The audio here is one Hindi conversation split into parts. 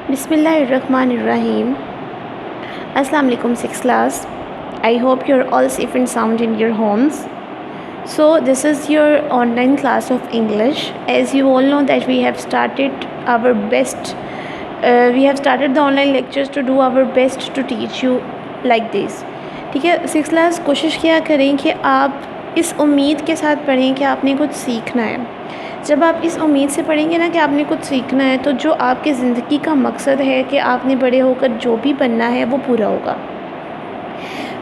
Bismillahirrahmanirrahim. Assalamu alaikum, 6th class. I hope you're all safe and sound in your homes. So this is your online class of English. As you all know that we have started our best. We have started the online lectures to do our best to teach you like this. ठीक है, 6th क्लास कोशिश किया करें कि आप इस उम्मीद के साथ पढ़ें कि आपने कुछ सीखना है। जब आप इस उम्मीद से पढ़ेंगे ना कि आपने कुछ सीखना है, तो जो आपकी ज़िंदगी का मकसद है कि आपने बड़े होकर जो भी बनना है वो पूरा होगा।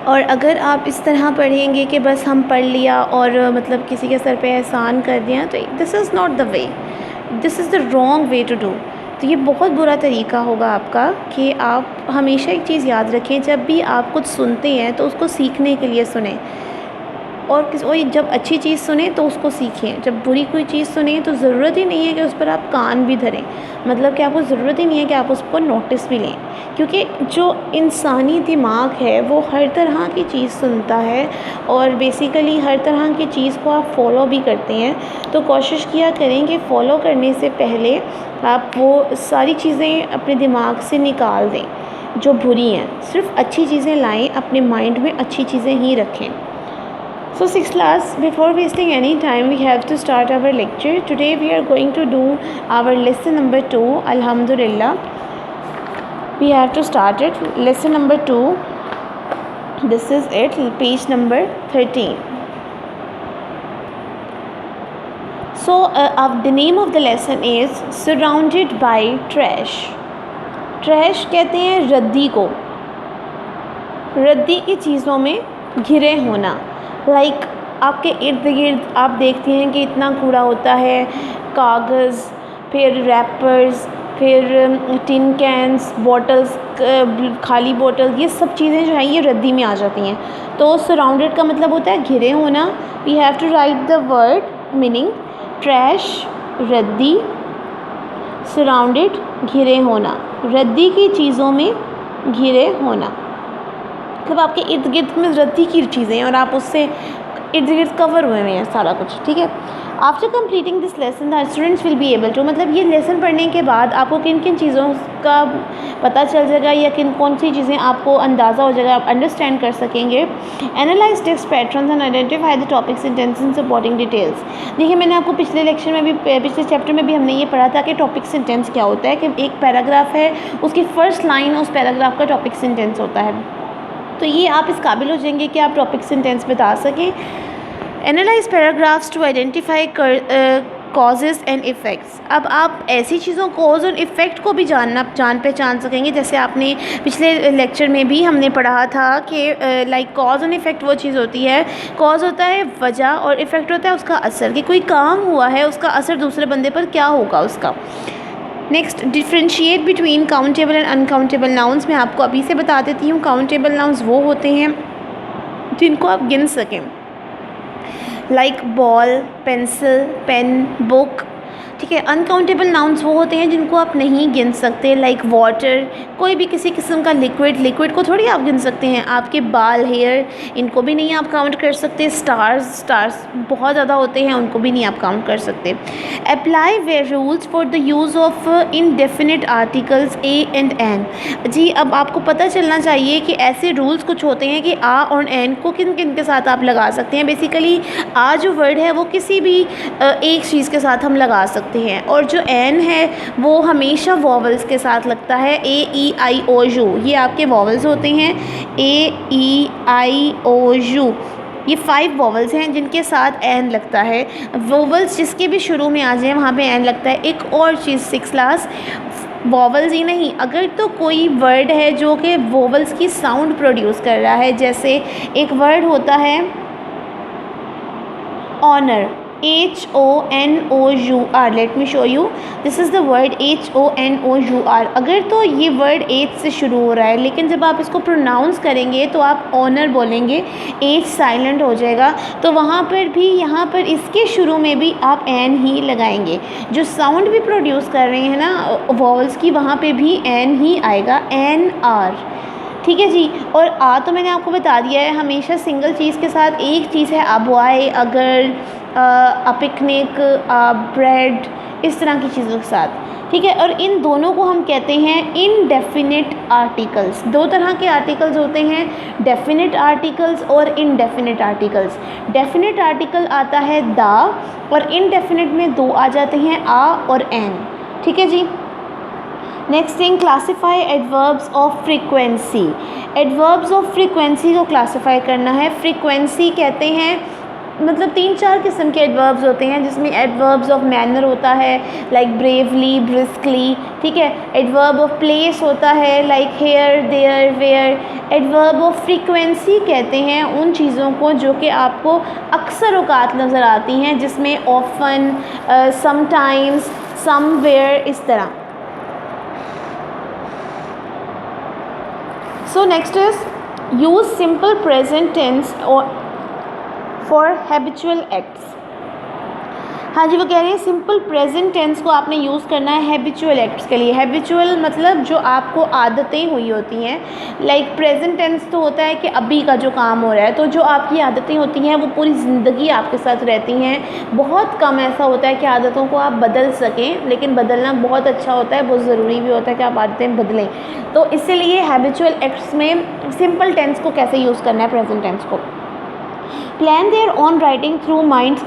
और अगर आप इस तरह पढ़ेंगे कि बस हम पढ़ लिया और मतलब किसी के सर पे एहसान कर दिया, तो this is not the way, this is the wrong way to do. तो ये बहुत बुरा तरीका होगा आपका कि आप हमेशा एक चीज़ याद रखें, जब भी आप कुछ सुनते हैं तो उसको सीखने के लिए सुने, और जब अच्छी चीज़ सुने तो उसको सीखें। जब बुरी कोई चीज़ सुने तो ज़रूरत ही नहीं है कि उस पर आप कान भी धरें, मतलब कि आपको ज़रूरत ही नहीं है कि आप उसको नोटिस भी लें, क्योंकि जो इंसानी दिमाग है वो हर तरह की चीज़ सुनता है और बेसिकली हर तरह की चीज़ को आप फॉलो भी करते हैं। तो कोशिश किया करें कि फ़ॉलो करने से पहले आप वो सारी चीज़ें अपने दिमाग से निकाल दें जो बुरी हैं, सिर्फ अच्छी चीज़ें लाएँ, अपने माइंड में अच्छी चीज़ें ही रखें। So 6th class, before wasting any time, we have to start our lecture. Today we are going to do our lesson number 2, Alhamdulillah. We have to start it. Lesson number 2. This is it, page number 13. So the name of the lesson is Surrounded by Trash. Trash कहते हैं रद्दी को, रद्दी की चीज़ों में घिरे होना। लाइक आपके इर्द गिर्द आप देखते हैं कि इतना कूड़ा होता है, कागज़, फिर रैपर्स, फिर टिन कैंस, बॉटल्स, खाली बोतल, ये सब चीज़ें जो हैं ये रद्दी में आ जाती हैं। तो सराउंडेड का मतलब होता है घिरे होना। We have to write the word meaning trash, रद्दी, सराउंडेड घिरे होना, रद्दी की चीज़ों में घिरे होना, मतलब आपके इर्द गिर्द में रद्दी की चीज़ें हैं और आप उससे इर्द गिर्द कवर हुए हैं सारा कुछ। ठीक है, after completing this lesson the students will be able to, मतलब ये लेसन पढ़ने के बाद आपको किन किन चीज़ों का पता चल जाएगा या कौन सी चीज़ें आपको अंदाज़ा हो जाएगा, आप अंडरस्टैंड कर सकेंगे। Analyse text patterns and identify the topics sentences and supporting details. देखिए, मैंने आपको पिछले लेक्चर में भी, पिछले चैप्टर में भी हमने ये पढ़ा था कि टॉपिक सेंटेंस क्या होता है, कि एक पैराग्राफ है, उसकी फर्स्ट लाइन उस पैराग्राफ का टॉपिक सेंटेंस होता है। तो ये आप इस काबिल हो जाएंगे कि आप टॉपिक सेंटेंस बता सकें। Analyse paragraphs to identify causes and effects. अब आप ऐसी चीज़ों कॉज और इफ़ेक्ट को भी जान पहचान सकेंगे, जैसे आपने पिछले लेक्चर में भी हमने पढ़ा था कि लाइक कॉज एंड इफ़ेक्ट वो चीज़ होती है, कॉज होता है वजह और इफ़ेक्ट होता है उसका असर, कि कोई काम हुआ है उसका असर दूसरे बंदे पर क्या होगा उसका। Next, differentiate between countable and uncountable nouns. मैं आपको अभी से बता देती हूँ, काउंटेबल नाउन्स वो होते हैं जिनको आप गिन सकें, like ball, pencil, pen, book. ठीक है, अनकाउंटेबल नाउन्स वो होते हैं जिनको आप नहीं गिन सकते, लाइक वाटर, कोई भी किसी किस्म का लिक्विड को थोड़ी आप गिन सकते हैं। आपके बाल, हेयर, इनको भी नहीं आप काउंट कर सकते। स्टार्स बहुत ज़्यादा होते हैं, उनको भी नहीं आप काउंट कर सकते। Apply where rules for the use of indefinite articles a and an. जी, अब आपको पता चलना चाहिए कि ऐसे रूल्स कुछ होते हैं कि आ और एन को किन किन के साथ आप लगा सकते हैं। बेसिकली आ जो वर्ड है वो किसी भी एक चीज़ के साथ हम लगा सकते हैं, और जो एन है वो हमेशा वॉवल्स के साथ लगता है। ए ई आई ओ यू, ये आपके वॉवल्स होते हैं। ए ई आई ओ यू, ये 5 वॉवल्स हैं जिनके साथ एन लगता है। वॉवल्स जिसके भी शुरू में आ जाए वहाँ पे एन लगता है। एक और चीज़ 6th क्लास, वॉवल्स ही नहीं, अगर तो कोई वर्ड है जो कि वॉवल्स की साउंड प्रोड्यूस कर रहा है, जैसे एक वर्ड होता है honour, HONOUR। Let me show you, this is the word HONOUR। अगर तो ये वर्ड H से शुरू हो रहा है, लेकिन जब आप इसको प्रोनाउंस करेंगे तो आप ऑनर बोलेंगे, H साइलेंट हो जाएगा, तो वहाँ पर भी, यहाँ पर इसके शुरू में भी आप एन ही लगाएंगे। जो साउंड भी प्रोड्यूस कर रहे हैं ना वॉवल्स की, वहाँ पे भी एन ही आएगा, NR। ठीक है जी। और आ तो मैंने आपको बता दिया है, हमेशा सिंगल चीज़ के साथ एक चीज़ है, अब, आए, अगर, पिकनिक, ब्रेड, इस तरह की चीज़ों के साथ, ठीक है। और इन दोनों को हम कहते हैं इनडेफिनिट आर्टिकल्स। दो तरह के आर्टिकल्स होते हैं, डेफिनिट आर्टिकल्स और इनडेफिनिट आर्टिकल्स। डेफिनिट आर्टिकल आता है द, और इनडेफिनिट में दो आ जाते हैं आ और एन, ठीक है जी। Next thing, classify adverbs of frequency. Adverbs of frequency को क्लासीफाई करना है। फ्रीक्वेंसी कहते हैं, मतलब 3-4 किस्म के एडवर्ब्स होते हैं, जिसमें एडवर्ब्स ऑफ मैनर होता है लाइक ब्रेवली, ब्रिस्कली, ठीक है। एडवर्ब ऑफ प्लेस होता है like here, there, where. Adverb of frequency कहते हैं उन चीज़ों को जो कि आपको अक्सर औकात नज़र आती हैं, जिसमें ऑफन, समटाइम्स, समवेयर, इस तरह। So next is use simple present tense or for habitual acts। हाँ जी, वो कह रहे हैं सिंपल प्रेजेंट टेंस को आपने यूज़ करना है हैबिचुअल एक्ट्स के लिए। हैबिचुअल मतलब जो आपको आदतें हुई होती हैं, लाइक प्रेजेंट टेंस तो होता है कि अभी का जो काम हो रहा है, तो जो आपकी आदतें होती हैं वो पूरी ज़िंदगी आपके साथ रहती हैं। बहुत कम ऐसा होता है कि आदतों को आप बदल सकें, लेकिन बदलना बहुत अच्छा होता है, बहुत ज़रूरी भी होता है कि आप आदतें बदलें। तो इसीलिए हैबिचुअल एक्ट्स में सिंपल टेंस को कैसे यूज़ करना है, प्रेजेंट टेंस को। Plan their own writing through mind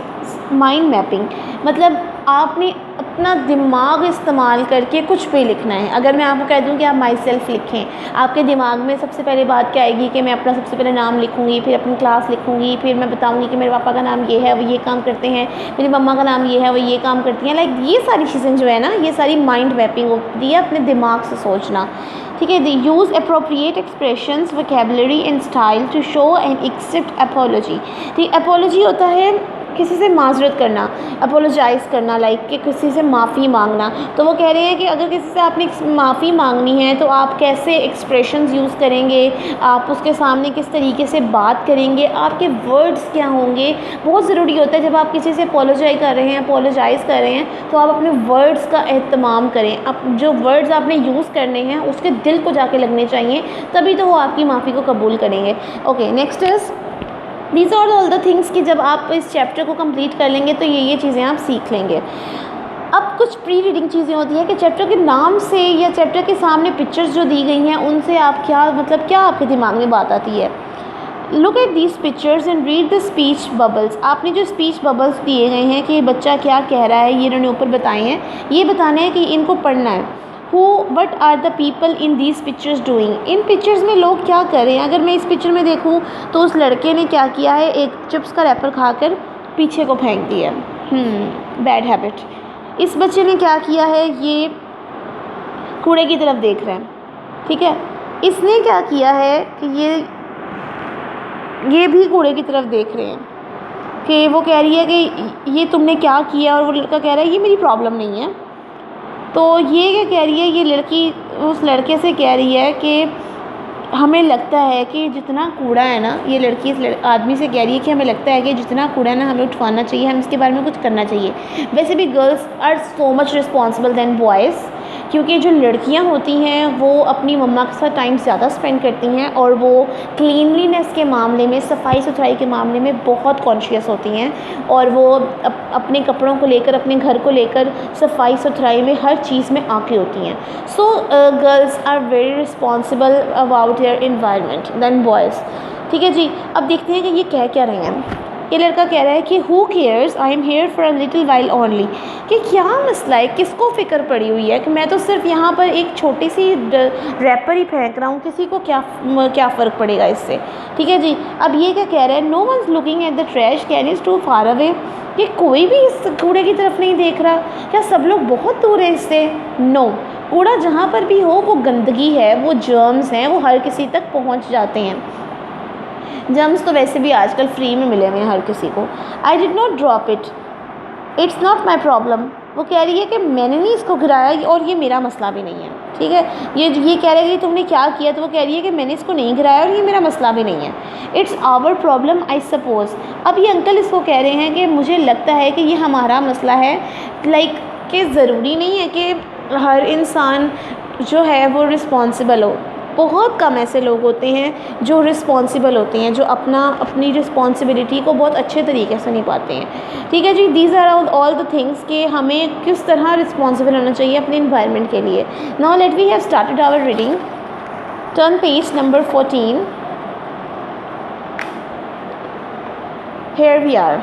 mapping, मतलब आपने अपना दिमाग इस्तेमाल करके कुछ भी लिखना है। अगर मैं आपको कह दूं कि आप माई सेल्फ लिखें, आपके दिमाग में सबसे पहले बात क्या आएगी कि मैं अपना सबसे पहले नाम लिखूंगी, फिर अपनी क्लास लिखूंगी, फिर मैं बताऊंगी कि मेरे पापा का नाम ये है, वो ये काम करते हैं, मेरी मम्मा का नाम ये है, वो ये काम करती हैं। लाइक ये सारी चीज़ें जो है ना, ये सारी माइंड मैपिंग होती है, अपने दिमाग से सोचना, ठीक है। The use appropriate expressions, vocabulary and style to show and accept apology. ठीक, अपोलॉजी होता है किसी से माजरत करना, अपोलोजाइज़ करना, लाइक कि किसी से माफ़ी मांगना। तो वो कह रहे हैं कि अगर किसी से आपने माफ़ी मांगनी है तो आप कैसे एक्सप्रेशंस यूज़ करेंगे, आप उसके सामने किस तरीके से बात करेंगे, आपके वर्ड्स क्या होंगे, बहुत ज़रूरी होता है। जब आप किसी से अपोलोजाइज़ कर रहे हैं तो आप अपने वर्ड्स का एहतमाम करें। आप जो वर्ड्स आपने यूज़ करने हैं उसके दिल को जाके लगने चाहिए, तभी तो वो आपकी माफ़ी को कबूल करेंगे। Okay, next is these are all the things कि जब आप इस चैप्टर को कंप्लीट कर लेंगे तो ये चीज़ें आप सीख लेंगे। अब कुछ प्री रीडिंग चीज़ें होती हैं कि चैप्टर के नाम से या चैप्टर के सामने पिक्चर्स जो दी गई हैं उनसे आप क्या आपके दिमाग में बात आती है। Look at these pictures and read the speech bubbles. आपने जो स्पीच बबल्स दिए गए हैं कि बच्चा क्या कह रहा है, ये इन्होंने ऊपर बताए हैं, ये बताना है कि इनको पढ़ना है। What are the people in these pictures doing. इन पिक्चर्स में लोग क्या कर रहे हैं। अगर मैं इस पिक्चर में देखूँ तो उस लड़के ने क्या किया है, एक चिप्स का रैपर खाकर पीछे को फेंक दिया, बैड हैबिट। इस बच्चे ने क्या किया है, ये कूड़े की तरफ देख रहा है, ठीक है। इसने क्या किया है कि ये भी कूड़े की तरफ देख रहे हैं, कि वो कह रही है कि ये तुमने क्या किया, और वो लड़का कह रहा है ये मेरी प्रॉब्लम नहीं है। तो ये क्या कह रही है, ये लड़की उस लड़के से कह रही है कि हमें लगता है कि जितना कूड़ा है ना, ये लड़की इस आदमी से कह रही है कि हमें लगता है कि जितना कूड़ा है ना हमें उठवाना चाहिए, हम इसके बारे में कुछ करना चाहिए। वैसे भी girls are so much responsible than boys, क्योंकि जो लड़कियां होती हैं वो अपनी मम्मा के साथ टाइम ज़्यादा स्पेंड करती हैं और वो क्लीनलीनेस के मामले में, सफाई सुथराई के मामले में बहुत कॉन्शियस होती हैं, और वो अपने कपड़ों को लेकर, अपने घर को लेकर सफाई सुथराई में हर चीज़ में आके होती हैं। So girls are very responsible about their environment than boys, ठीक है जी। अब देखते हैं कि ये कह क्या रहे हैं। ये लड़का कह रहा है कि who cares, I am here for a little while only. कि क्या मसला है, किसको फ़िक्र पड़ी हुई है कि मैं तो सिर्फ यहाँ पर एक छोटी सी रैपर ही फेंक रहा हूँ, किसी को क्या फ़र्क पड़ेगा इससे, ठीक है जी। अब ये क्या कह रहा है, no one's looking at the trash can is too far away. कि कोई भी इस कूड़े की तरफ नहीं देख रहा, क्या सब लोग बहुत दूर हैं इससे। नो, कूड़ा जहाँ पर भी हो वो गंदगी है, वो जर्म्स हैं, वो हर किसी तक पहुँच जाते हैं। जर्म्स तो वैसे भी आजकल फ्री में मिले हुए हैं हर किसी को। I did not drop it, it's not my problem. वो कह रही है कि मैंने नहीं इसको गिराया और ये मेरा मसला भी नहीं है, ठीक है। ये कह रही है कि तुमने क्या किया, तो वो कह रही है कि मैंने इसको नहीं गिराया और ये मेरा मसला भी नहीं है। It's our problem I suppose. अब ये अंकल इसको कह रहे हैं कि मुझे लगता है कि ये हमारा मसला है, लाइक कि ज़रूरी नहीं है कि हर इंसान जो है वो रिस्पॉन्सिबल हो। बहुत कम ऐसे लोग होते हैं जो रिस्पॉन्सिबल होते हैं, जो अपनी रिस्पॉन्सिबिलिटी को बहुत अच्छे तरीके से निभाते हैं। ठीक है जी, these are all the things कि हमें किस तरह रिस्पॉन्सिबल होना चाहिए अपने इन्वायरमेंट के लिए। Now let we have started our reading. Turn page number 14। Here we are.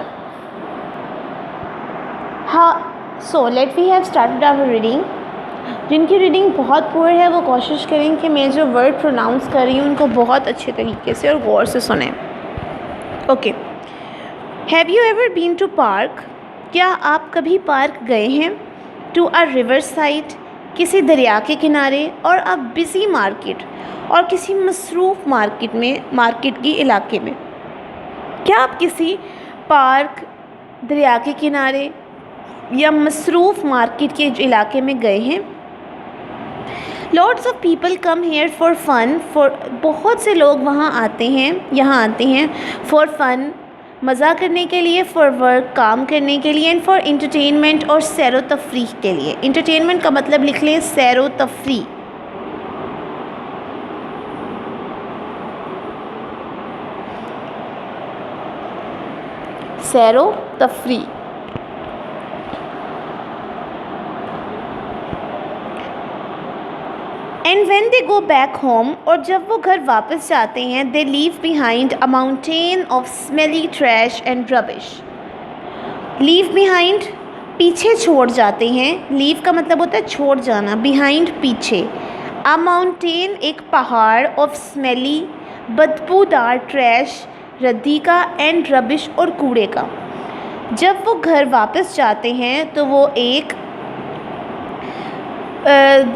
So let we have started our reading. जिनकी रीडिंग बहुत पुअर है वो कोशिश करें कि मैं जो वर्ड प्रोनाउंस कर रही हूँ उनको बहुत अच्छे तरीके से और गौर से सुनें। Okay. Have you ever been to park? क्या आप कभी पार्क गए हैं? टू अ रिवर साइड, किसी दरिया के किनारे, और अ बिजी मार्केट, और किसी मसरूफ़ मार्केट के इलाके में। क्या आप किसी पार्क, दरिया के किनारे या मसरूफ़ मार्केट के इलाके में गए हैं? Lots of people come here for fun, बहुत से लोग यहाँ आते हैं फॉर फन, मज़ा करने के लिए, फॉर वर्क, काम करने के लिए, एंड फॉर इंटरटेनमेंट, और सैरो तफरीह के लिए। इंटरटेनमेंट का मतलब लिख लें सैरो तफरीह। सैरो तफरी। And when they go back home, और जब वो घर वापस जाते हैं, they leave behind a mountain of smelly trash and rubbish. Leave behind पीछे छोड़ जाते हैं, लीव का मतलब होता है छोड़ जाना, बिहाइंड पीछे। अ माउंटेन एक पहाड़, ऑफ स्मेली बदबूदार, ट्रैश रद्दी का, एंड रबिश और कूड़े का। जब वो घर वापस जाते हैं तो वो एक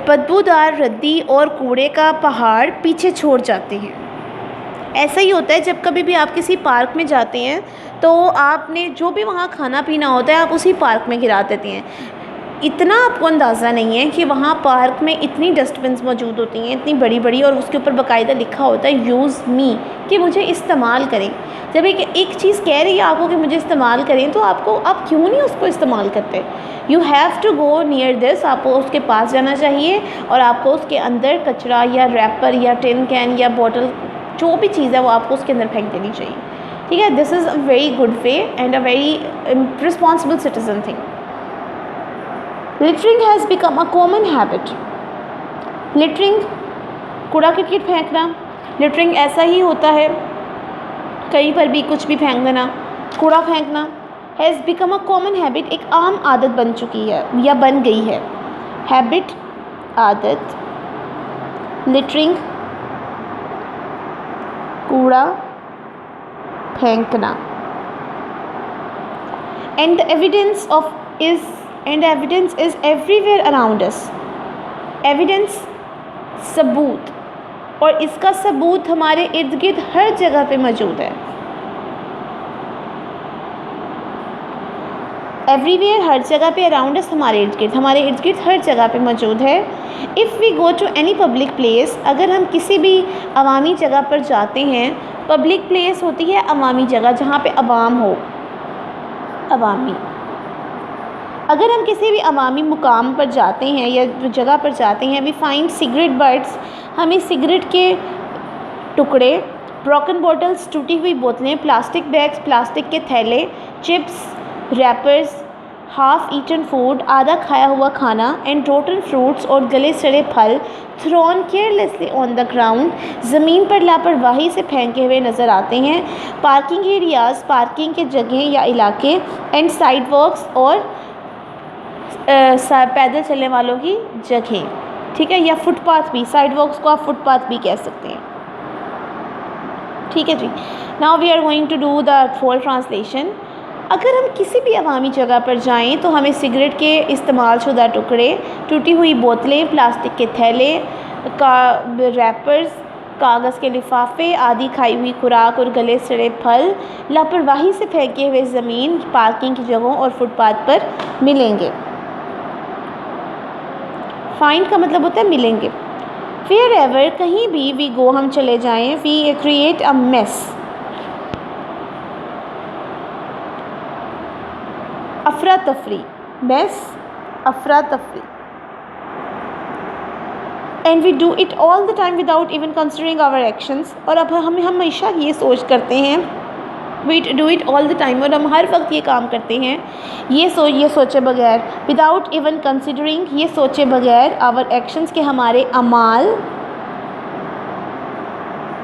बदबूदार रद्दी और कूड़े का पहाड़ पीछे छोड़ जाते हैं। ऐसा ही होता है जब कभी भी आप किसी पार्क में जाते हैं तो आपने जो भी वहाँ खाना पीना होता है आप उसी पार्क में गिरा देते हैं। इतना आपको अंदाज़ा नहीं है कि वहाँ पार्क में इतनी डस्टबिन्स मौजूद होती हैं, इतनी बड़ी बड़ी, और उसके ऊपर बाकायदा लिखा होता है यूज़ मी, कि मुझे इस्तेमाल करें। जब एक चीज़ कह रही है आपको कि मुझे इस्तेमाल करें, तो आप क्यों नहीं उसको इस्तेमाल करते? You have to go near this, आपको उसके पास जाना चाहिए और आपको उसके अंदर कचरा या रैपर या टिन कैन या बॉटल, जो भी चीज़ है वो आपको उसके अंदर फेंक देनी चाहिए। ठीक है, this is a very good way and a very responsible citizen thing. Littering has become a common habit. Littering कूड़ा करकट फेंकना, लिटरिंग ऐसा ही होता है, कहीं पर भी कुछ भी फेंक देना, कूड़ा फेंकना। Has become a common habit एक आम आदत बन चुकी है या बन गई है। हैबिट आदत, लिटरिंग कूड़ा फेंकना। And evidence is everywhere around us. Evidence सबूत, और इसका सबूत हमारे इर्द गिर्द हर जगह पे मौजूद है। एवरीवेयर हर जगह पे, अराउंड अस हमारे इर्द गिर्द हर जगह पे मौजूद है। If we go to any public place, अगर हम किसी भी अवामी जगह पर जाते हैं, पब्लिक प्लेस होती है अवामी जगह जहाँ पे अवाम हो, अवामी। अगर हम किसी भी अवामी मुकाम पर जाते हैं या जगह पर जाते हैं, वी फाइंड सिगरेट बट्स, हमें सिगरेट के टुकड़े, ब्रोकन बॉटल्स, टूटी हुई बोतलें, प्लास्टिक बैग्स, प्लास्टिक के थैले, chips, wrappers, half eaten food, आधा खाया हुआ खाना, एंड रोटन फ्रूट्स, और गले सड़े फल, thrown carelessly on the ground, ज़मीन पर लापरवाही से फेंके हुए नज़र आते हैं। पार्किंग एरियाज़, पार्किंग के जगह या इलाके, एंड साइडवॉक्स, और पैदल चलने वालों की जगह। ठीक है, या फुटपाथ भी, साइडवॉक्स को आप फुटपाथ भी कह सकते हैं। ठीक है जी। Now we are going to do the full translation. अगर हम किसी भी अवामी जगह पर जाएं तो हमें सिगरेट के इस्तेमाल शुदा टुकड़े, टूटी हुई बोतलें, प्लास्टिक के थैले, रैपर्स, कागज़ के लिफाफे, आधी खाई हुई खुराक और गले सड़े फल लापरवाही से फेंके हुए ज़मीन, पार्किंग की जगहों और फुटपाथ पर मिलेंगे। फाइंड का मतलब होता है मिलेंगे। वेयर एवर, कहीं भी, वी गो, हम चले जाएं, वी क्रिएट अ मेस, अफरा तफरी, मेस, अफरा तफरी। And we do it all the time without even considering our actions. और अब हम हमेशा ये सोच करते हैं, we do it all the time, और हम हर वक्त ये काम करते हैं ये सोचे बगैर, विदाउट इवन कंसिडरिंग, ये सोचे बगैर आवर एक्शंस के हमारे अमाल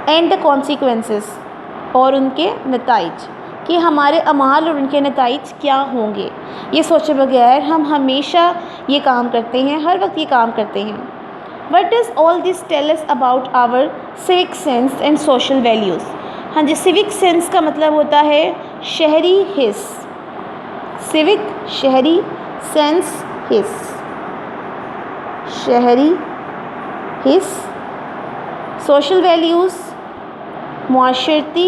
एंड द कॉन्सिक्वेंसेस, और उनके नताइज, कि हमारे अमाल और उनके नताइज क्या होंगे, ये सोचे बगैर हम हमेशा ये काम करते हैं, हर वक्त ये काम करते हैं। What does all this tell us about our civic sense and social values? हाँ जी, civic sense का मतलब होता है शहरी हिस्स, civic शहरी, sense हिस्स, शहरी हिस्स, social values मुआशरती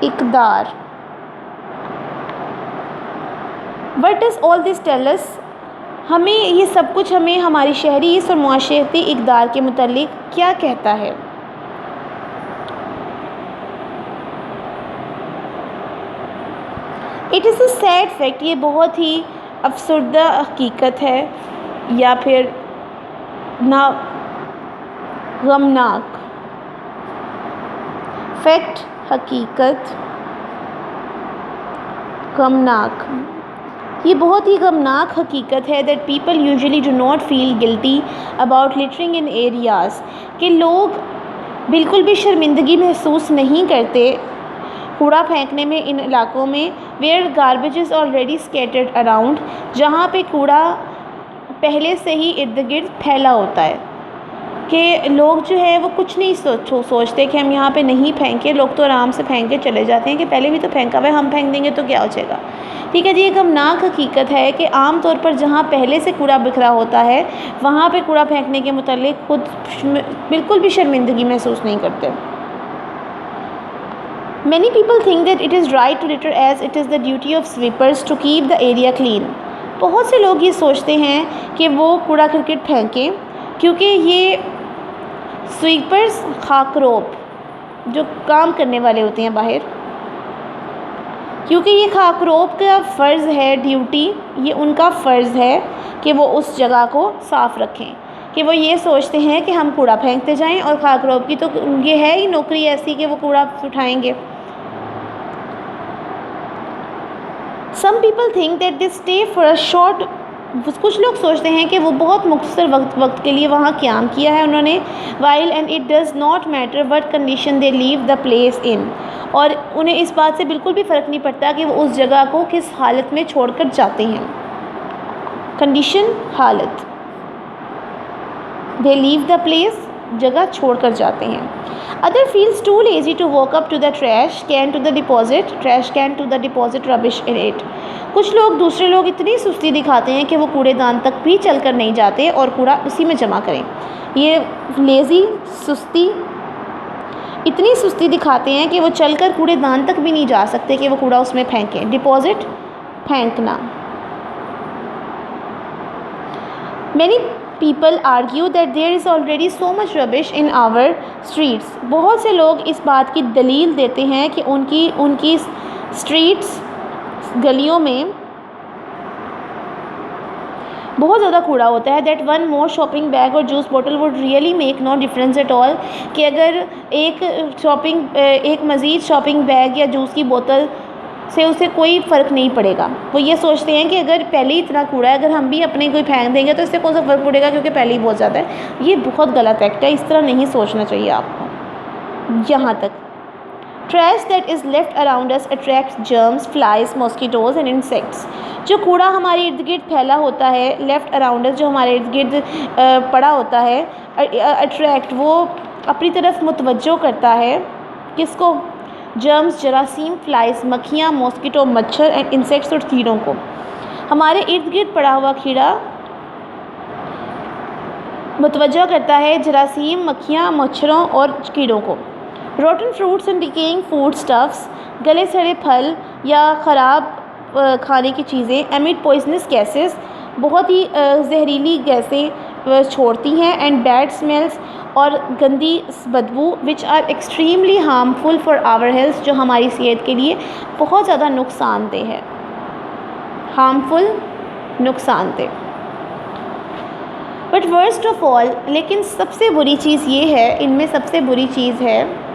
इक़दार। What does all this tell us? हमें ये सब कुछ हमें हमारी शहरी और मुआशरती इक़दार के मुतालिक क्या कहता है? It is a sad fact, ये बहुत ही अफसरदा हकीकत है, या फिर ना गमनाक फैक्ट, हकीकत, गमनाक, ये बहुत ही गमनाक हकीकत है that people usually do not feel guilty about littering in areas, कि लोग बिल्कुल भी शर्मिंदगी महसूस नहीं करते कूड़ा फेंकने में इन इलाक़ों में, where garbage is already scattered around, जहाँ पे कूड़ा पहले से ही इर्द गिर्द फैला होता है, कि लोग जो है वो कुछ नहीं सोचते कि हम यहाँ पे नहीं फेंकें, लोग तो आराम से फेंक के चले जाते हैं कि पहले भी तो फेंका हुआ है, हम फेंक देंगे तो क्या हो जाएगा। ठीक है जी, एक गमनाक हकीकत है कि आम तौर पर जहाँ पहले से कूड़ा बिखरा होता है वहाँ पे कूड़ा फेंकने के मुतालिक खुद बिल्कुल भी शर्मिंदगी महसूस नहीं करते। Many people think that it is right to litter as it is the duty of sweepers to keep the area clean. बहुत से लोग ये सोचते हैं कि वो कूड़ा करकट फेंकें क्योंकि ये स्वीपर्स, खाकरोब जो काम करने वाले होते हैं बाहर, क्योंकि ये खाकरोब का फ़र्ज़ है, ड्यूटी, ये उनका फ़र्ज़ है कि वो उस जगह को साफ़ रखें, कि वो ये सोचते हैं कि हम कूड़ा फेंकते जाएं, और खाकरोब की तो ये है ही नौकरी ऐसी कि वो कूड़ा उठाएंगे। Some people think that they stay for a short, कुछ लोग सोचते हैं कि वो बहुत मुख्तसर वक्त के लिए वहाँ क़याम किया है उन्होंने, while and it does not matter what condition they leave the place in, और उन्हें इस बात से बिल्कुल भी फ़र्क नहीं पड़ता कि वो उस जगह को किस हालत में छोड़कर जाते हैं। कंडीशन, हालत, they leave the place, जगह छोड़कर जाते हैं। Other feels too lazy to walk up to the trash can to deposit rubbish in it. कुछ लोग, दूसरे लोग इतनी सुस्ती दिखाते हैं कि वो कूड़ेदान तक भी चलकर नहीं जाते और कूड़ा उसी में जमा करें। ये लेज़ी, सुस्ती, इतनी सुस्ती दिखाते हैं कि वो चलकर कूड़ेदान तक भी नहीं जा सकते कि वो कूड़ा उसमें फेंकें। डिपॉजिट, फेंकना। Many people argue that there is already so much rubbish in our streets. बहुत से लोग इस बात की दलील देते हैं कि उनकी स्ट्रीट्स, गलियों में बहुत ज़्यादा कूड़ा होता है। That one more shopping bag और जूस बोतल would really make no difference at all, कि अगर एक मज़ीद शॉपिंग बैग या जूस की बोतल से उसे कोई फ़र्क नहीं पड़ेगा। वो ये सोचते हैं कि अगर पहले ही इतना कूड़ा है, अगर हम भी अपने कोई फेंक देंगे तो इससे कौन सा फ़र्क पड़ेगा क्योंकि पहले ही बहुत ज़्यादा है। ये बहुत गलत एक्ट है, इस तरह नहीं सोचना चाहिए आपको। यहाँ तक trash that is left around us attract germs, flies, mosquitoes and insects. जो कूड़ा हमारे इर्द गिर्द फैला होता है, लेफ्ट अराउंड अस, जो हमारे इर्द गिर्द पड़ा होता है, अट्रैक्ट, वो अपनी तरफ मुतवज्जो करता है किसको? जर्म्स, जरासीम, फ्लाइज, मक्खियाँ, मॉस्किटो, मच्छर एंड इंसेक्ट्स, और कीड़ों को। हमारे इर्द गिर्द पड़ा हुआ कीड़ा मुतवज्जो करता है जरासीम, मक्खियाँ, मच्छरों और कीड़ों को। Rotten fruits and decaying food stuffs, गले सड़े फल या ख़राब खाने की चीज़ें, एमिट पॉइजनस गैसेस, बहुत ही जहरीली गैसें छोड़ती हैं, एंड बैड स्मेल्स, और गंदी बदबू, which are extremely harmful for our health, जो हमारी सेहत के लिए बहुत ज़्यादा नुकसानदेह है। हार्मफुल, नुकसानदेह। बट वर्स्ट ऑफ ऑल, लेकिन सबसे बुरी चीज़ ये है, इनमें सबसे बुरी चीज़ है,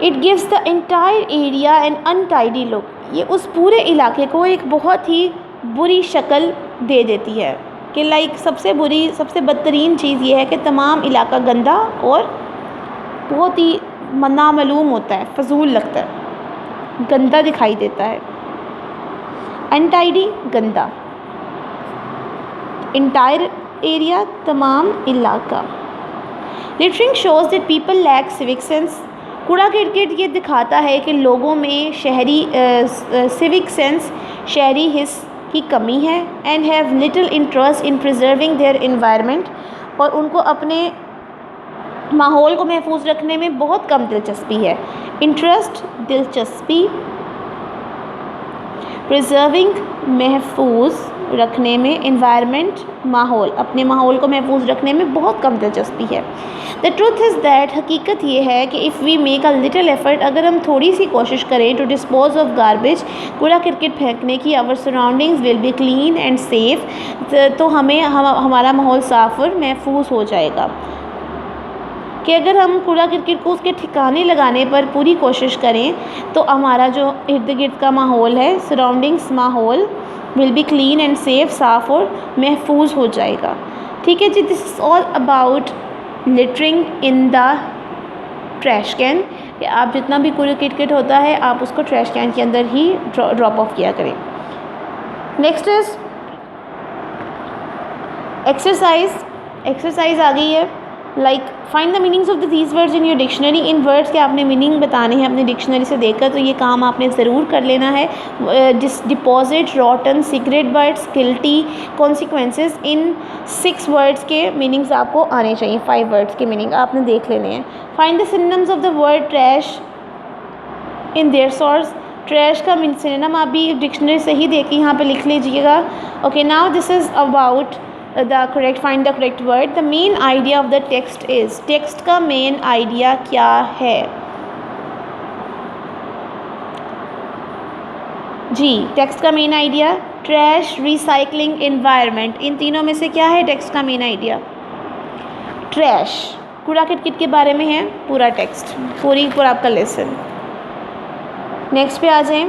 it gives the entire area an untidy look. ये उस पूरे इलाके को एक बहुत ही बुरी शक्ल दे देती है कि लाइक सबसे बुरी, सबसे बदतरीन चीज़ ये है कि तमाम इलाका गंदा और बहुत ही नामालूम होता है, फजूल लगता है, गंदा दिखाई देता है। अनटाइडी, गंदा, एंटायर एरिया, तमाम इलाका। Littering shows that people lack civic sense. कूड़ा किरकिट ये दिखाता है कि लोगों में शहरी सिविक सेंस, शहरी हिस्स की कमी है। And have little interest in preserving their environment, और उनको अपने माहौल को महफूज रखने में बहुत कम दिलचस्पी है। इंटरेस्ट, दिलचस्पी, प्रिजर्विंग, महफूज रखने में, इन्वायरमेंट, माहौल, अपने माहौल को महफूज रखने में बहुत कम दिलचस्पी है। द ट्रूथ इज़ दैट, हकीकत ये है कि if we make a little effort, अगर हम थोड़ी सी कोशिश करें टू डिस्पोज ऑफ गार्बेज, कूड़ा किरकिट फेंकने की, our surroundings will be clean and safe, तो हमारा माहौल साफ़ और महफूज हो जाएगा। कि अगर हम कूड़ा किरकिट को उसके ठिकाने लगाने पर पूरी कोशिश करें तो हमारा जो इर्द गिर्द का माहौल है, सराउंडिंग्स, माहौल will be clean and safe, साफ़ और महफूज हो जाएगा। ठीक है जी, this is all about littering in the trash can. कि आप जितना भी कूड़ा किरकिट होता है आप उसको ट्रैश कैन के अंदर ही ड्रॉप ऑफ किया करें। नेक्स्ट इज़ एक्सरसाइज आ गई है। Like find the meanings of these words in your dictionary. In words के आपने मीनिंग बताने हैं अपनी डिक्शनरी से देखकर, तो ये काम आपने ज़रूर कर लेना है। Deposit, rotten, cigarette birds, guilty, consequences, इन 6 वर्ड्स के मीनिंग्स आपको आने चाहिए। 5 वर्ड्स के मीनिंग आपने देख लेने हैं। Find the synonyms of the word trash in their source. Trash का सिनोनिम आप भी डिक्शनरी से ही देख के यहाँ पे लिख लीजिएगा। Okay, now this is about find the correct word. The main idea of the text is, text का main idea क्या है जी? text का main idea trash, recycling, environment, इन तीनों में से क्या है text का main idea? trash, कूड़ा किरकिट के बारे में है पूरा text, पूरा आपका lesson। next पे आ जाएं।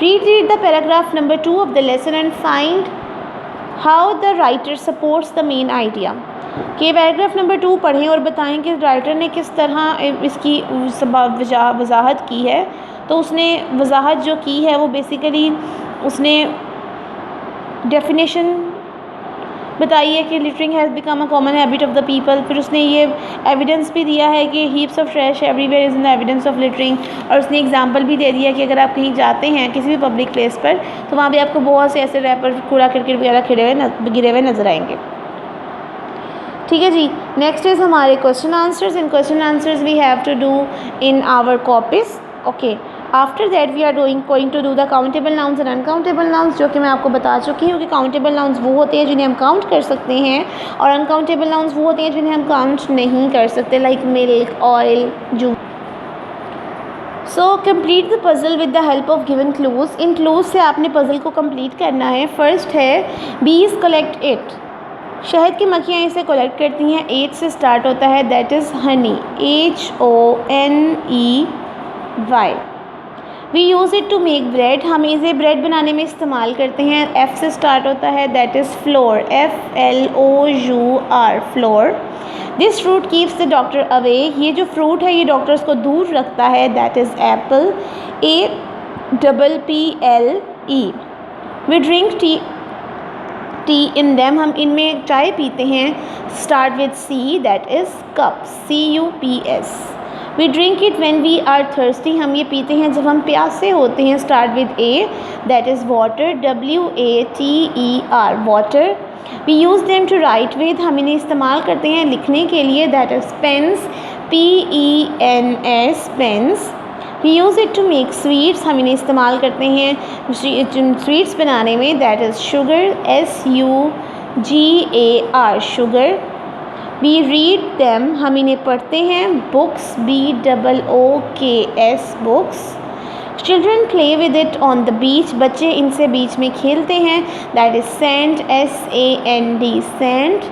read the paragraph number 2 of the lesson and find how the writer supports the main idea. कि पैराग्राफ नंबर 2 पढ़ें और बताएं कि राइटर ने किस तरह इसकी वजाहत की है। तो उसने वजाहत जो की है वो बेसिकली उसने डेफिनेशन बताई है कि littering has become a common habit of the people. फिर उसने ये एविडेंस भी दिया है कि heaps of trash everywhere is in the evidence of littering. और उसने एग्जांपल भी दे दिया कि अगर आप कहीं जाते हैं किसी भी पब्लिक प्लेस पर तो वहाँ भी आपको बहुत से ऐसे रैपर, कूड़ा किरकिट वगैरह गिरे हुए नज़र आएंगे। ठीक है जी, नेक्स्ट इज़ हमारे क्वेश्चन आंसर्स। इन question answers we have to do in our copies. Okay, after that we are going to do the countable nouns and uncountable nouns, जो कि मैं आपको बता चुकी हूँ कि काउंटेबल नाउन्स वो होते हैं जिन्हें हम काउंट कर सकते हैं और अनकाउंटेबल नाउन्स वो होते हैं जिन्हें हम काउंट नहीं कर सकते, like milk, oil, juice. So complete the puzzle with the help of given clues. इन क्लूज़ से आपने पज़ल को कंप्लीट करना है। फर्स्ट है बीज कलेक्ट इट, शहद की मक्खियाँ इसे कलेक्ट करती हैं। एच से स्टार्ट होता है, that is honey, HONEY। We use it to make bread, हम इसे ब्रेड बनाने में इस्तेमाल करते हैं। F से स्टार्ट होता है, that is floor, FLOUR, floor. This fruit keeps the doctor away, ये जो फ्रूट है ये डॉक्टर्स को दूर रखता है, that is apple, APPLE। We drink tea in them, हम इनमें चाय पीते हैं, start with C, that is cup, CUPS। We drink it when we are thirsty, हम ये पीते हैं जब हम प्यासे होते हैं, start with A, that is water, WATER, water. We use them to write with, हम इन्हें इस्तेमाल करते हैं लिखने के लिए, that is pens, PENS, pens. We use it to make sweets, हम इन्हें इस्तेमाल करते हैं स्वीट्स बनाने में, that is sugar, SUGAR, sugar. We read them, हम इन्हें पढ़ते हैं, books, BOOKS, books. Children play with it on the beach, बच्चे इनसे बीच में खेलते हैं, that is sand, SAND, sand.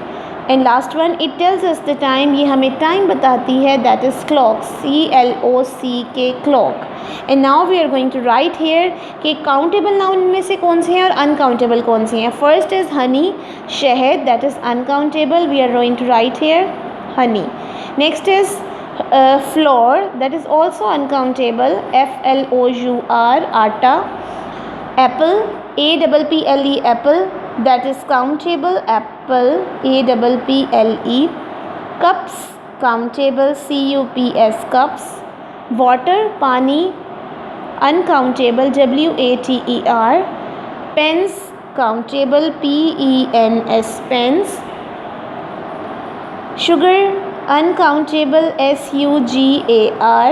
And last one, it tells us the time, ये हमें टाइम बताती है, that is clock, CLOCK, clock. And now we are going to write hair कि काउंटेबल नाउन में से कौन से हैं और अनकाउंटेबल कौन से हैं। फर्स्ट इज़ हनी, शहद, that is uncountable, we are going to write here honey. Next is flour, that is also uncountable, FLOUR, आटा। apple, APPLE, apple, that is countable, apple, APPLE। cups, countable, CUPS, cups। water, पानी, uncountable, WATER। pens, countable, PENS, pens। sugar, uncountable, SUGAR।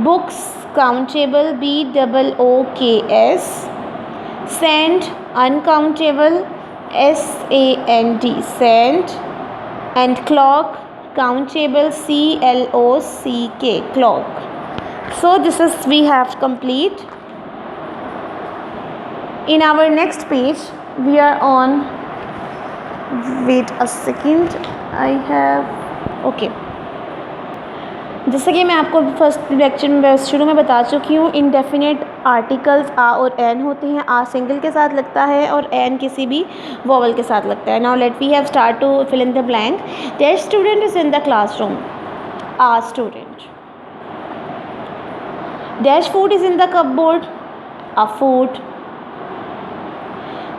books, countable, BOOKS। sand, uncountable, SAND, sand। and clock, countable, CLOCK, clock। so this is we have complete. In our next page we are on, wait a second, I have, okay जैसे कि मैं आपको फर्स्ट लेक्चर में शुरू में बता चुकी हूँ, इनडेफिनेट आर्टिकल्स आ और एन होते हैं। आ सिंगल के साथ लगता है और एन किसी भी वोवल के साथ लगता है। Now let we have start to fill in the blank. That student is in the classroom, a student. Dash food is in the cupboard, a food.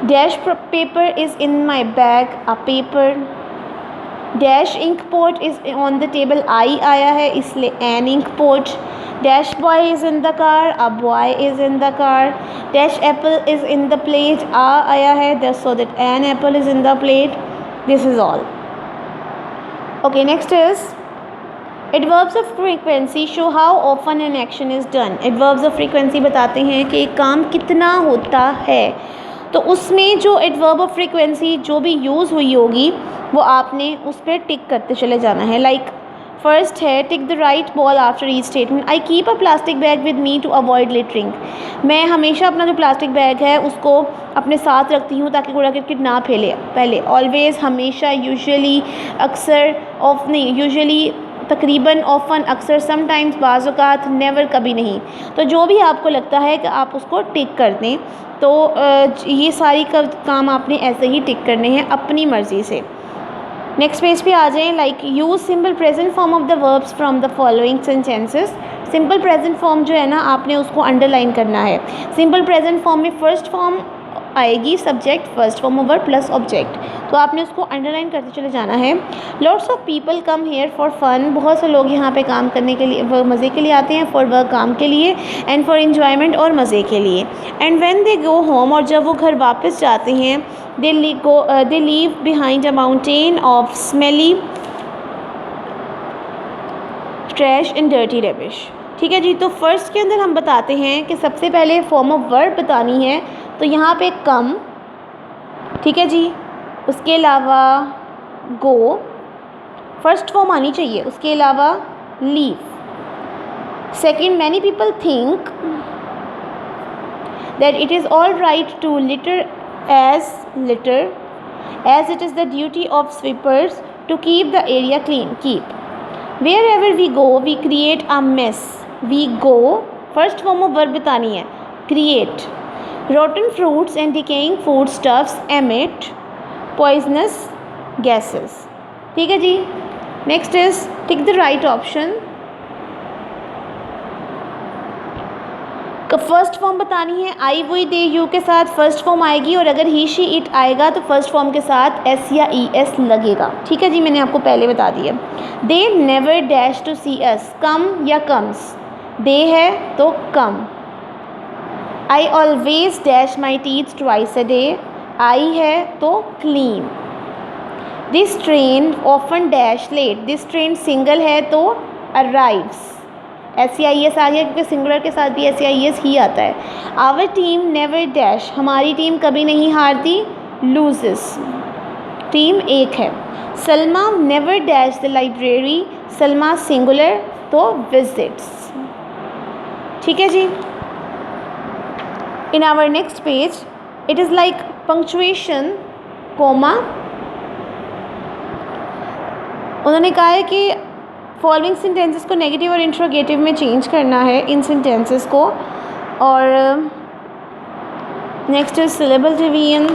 Dash paper is in my bag, a paper. Dash ink pot is on the table, I आया है इसलिए an ink pot. Dash boy is in the car, a boy is in the car. Dash apple is in the plate, आ आया है so that an apple is in the plate. This is all. Okay next is adverbs of frequency show how often an action is done. Adverbs of frequency बताते हैं कि एक काम कितना होता है, तो उसमें जो एडवर्ब ऑफ फ्रीक्वेंसी जो भी यूज़ हुई होगी वो आपने उस पर टिक करते चले जाना है। लाइक फर्स्ट है tick the right ball after each statement. I keep a plastic bag with me to avoid littering. मैं हमेशा अपना जो प्लास्टिक बैग है उसको अपने साथ रखती हूँ ताकि कूड़ा करकट ना फैले। पहले ऑलवेज़, हमेशा, यूजुअली, अक्सर, ऑफ नहीं, यूजुअली, तकरीबन, ऑफन, अक्सर, समटाइम्स, बाज़-औक़ात, नेवर, कभी नहीं। तो जो भी आपको लगता है कि आप उसको टिक कर दें, तो ये सारी काम आपने ऐसे ही टिक करने हैं अपनी मर्ज़ी से। नेक्स्ट पेज पे आ जाएं। Like use simple present form of the verbs from the following sentences. Simple present form जो है ना, आपने उसको अंडरलाइन करना है। सिंपल प्रेजेंट फॉर्म में फर्स्ट फॉर्म आएगी subject, first form of verb plus object, तो आपने उसको अंडरलाइन करते चले जाना है। Lots of people come here for fun. बहुत से लोग यहाँ पे काम करने के लिए, मज़े के लिए आते हैं। फॉर वर्क, काम के लिए। एंड फॉर इन्जॉयमेंट, और मज़े के लिए। And when they go home, और जब वो घर वापस जाते हैं, they leave behind a mountain of smelly trash and dirty rubbish. ठीक है जी। तो फर्स्ट के अंदर हम बताते हैं कि सबसे पहले फॉर्म ऑफ वर्ब बतानी है, तो यहाँ पे कम, ठीक है जी। उसके अलावा गो, फर्स्ट फॉर्म आनी चाहिए। उसके अलावा leave. Second, many people think that it is all right to litter as it is the duty of sweepers to keep the area clean, keep। wherever we go we create a mess, we go, first form of verb बतानी है, create। rotten fruits and decaying foodstuffs emit poisonous gases। ठीक है जी। Next is tick the right option. First form बतानी है, आई वी दे यू के साथ फर्स्ट फॉर्म आएगी, और अगर ही शी इट आएगा तो फर्स्ट फॉर्म के साथ एस या ई एस लगेगा। ठीक है जी, मैंने आपको पहले बता दिया। They never dash to see us, come या कम्स, दे है तो come. I always dash my teeth twice a day, I है तो clean. This train often dash late, this train single है तो अराइव्स, एस या ई एस आ गया क्योंकि सिंगुलर के साथ भी एस या ई एस ही आता है। आवर टीम नेवर डैश, हमारी टीम कभी नहीं हारती, लूजेस, टीम एक है। Salma never dash the library, Salma singular तो विजिट्स। ठीक है जी। In our next page, it is like punctuation, comma. उन्होंने कहा है कि फॉलोइंग सेंटेंसेस को नेगेटिव और इंट्रोगेटिव में चेंज करना है इन सेंटेंसेस को। और नेक्स्ट इज सिलेबल डिवीजन।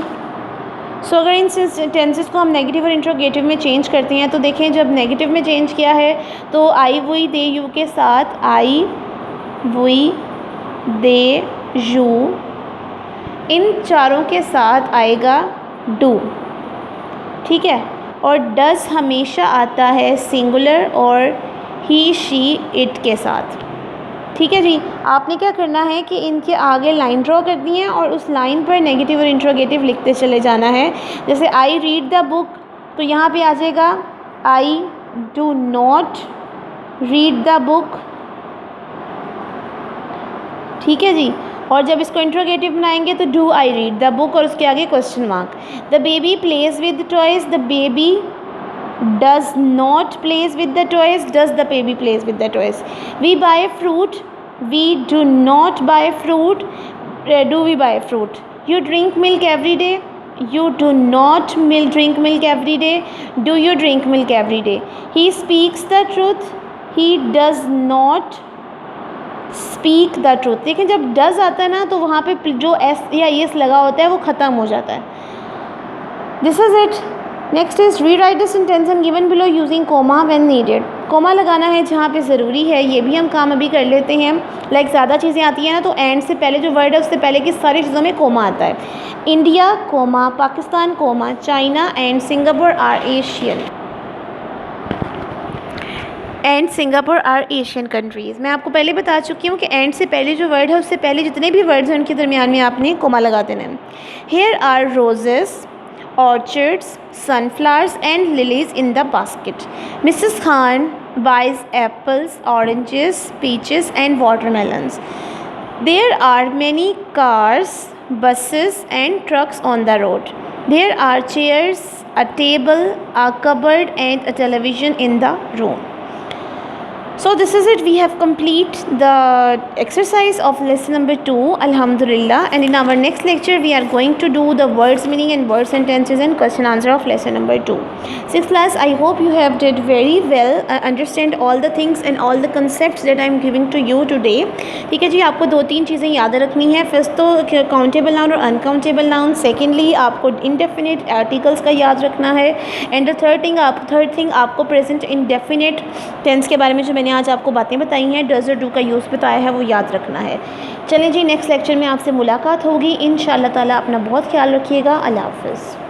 सो अगर इन सेंटेंसेस को हम नेगेटिव और इंट्रोगेटिव में चेंज करते हैं तो देखें, जब नेगेटिव में चेंज किया है तो आई वुई दे यू के साथ आई वुई दे यू, इन चारों के साथ आएगा डू, ठीक है। और डज़ हमेशा आता है सिंगुलर और ही शी इट के साथ, ठीक है जी। आपने क्या करना है कि इनके आगे लाइन ड्रॉ करनी है और उस लाइन पर नेगेटिव और इंट्रोगेटिव लिखते चले जाना है। जैसे आई रीड द बुक, तो यहाँ पे आ जाएगा I do not read the book, ठीक है जी। और जब इसको इंट्रोगेटिव बनाएंगे तो do I read the book और उसके आगे question mark. The baby plays with toys, the baby does not plays with the toys, does the baby plays with the toys. We buy fruit, we do not buy fruit, do we buy fruit. You drink milk every day, you do not drink milk every day, do you drink milk every day। he speaks the truth, he does not speak the truth। देखें जब does आता है ना तो वहाँ पे जो s या yes लगा होता है वो ख़त्म हो जाता है। this is it। next is rewrite the sentence and given below using comma when needed। Comma लगाना है जहाँ पे ज़रूरी है, ये भी हम काम अभी कर लेते हैं। लाइक ज़्यादा चीज़ें आती हैं ना तो एंड से पहले जो वर्ड है उससे पहले की सारी चीज़ों में कोमा आता है। India comma, Pakistan comma, China and Singapore are Asian, and Singapore are Asian countries. मैं आपको पहले बता चुकी हूँ कि एंड से पहले जो वर्ड है उससे पहले जितने भी वर्ड्स हैं उनके दरमियान में आपने कोमा लगा देना है। Here are roses, orchards, sunflowers and lilies in the basket। Mrs. Khan buys apples, oranges, peaches and watermelons। There are many cars, buses and trucks on the road। There are chairs, a table, a cupboard and a television in the room। So this is it, we have complete the exercise of lesson number 2, alhamdulillah, and in our next lecture we are going to do the words meaning and word sentences and question answer of lesson number 2। 6th class, I hope you have did very well, understand all the things and all the concepts that I am giving to you today। ठीक है जी, आपको 2-3 चीज़ें याद रखनी है। फर्स्ट तो काउंटेबल नाउन और अनकाउंटेबल नाउन, सेकेंडली आपको इंडेफिनिट आर्टिकल्स का याद रखना है, एंड द थर्ड थिंग आपको प्रेजेंट इंडेफिनिट टेंस के बारे में जो मैंने आज आपको बातें बताई हैं, डज और डू का यूज़ बताया है, वो याद रखना है। चलें जी, नेक्स्ट लेक्चर में आपसे मुलाकात होगी इंशाअल्लाह ताला। अपना बहुत ख्याल रखिएगा। अल्लाह हाफ़िज़।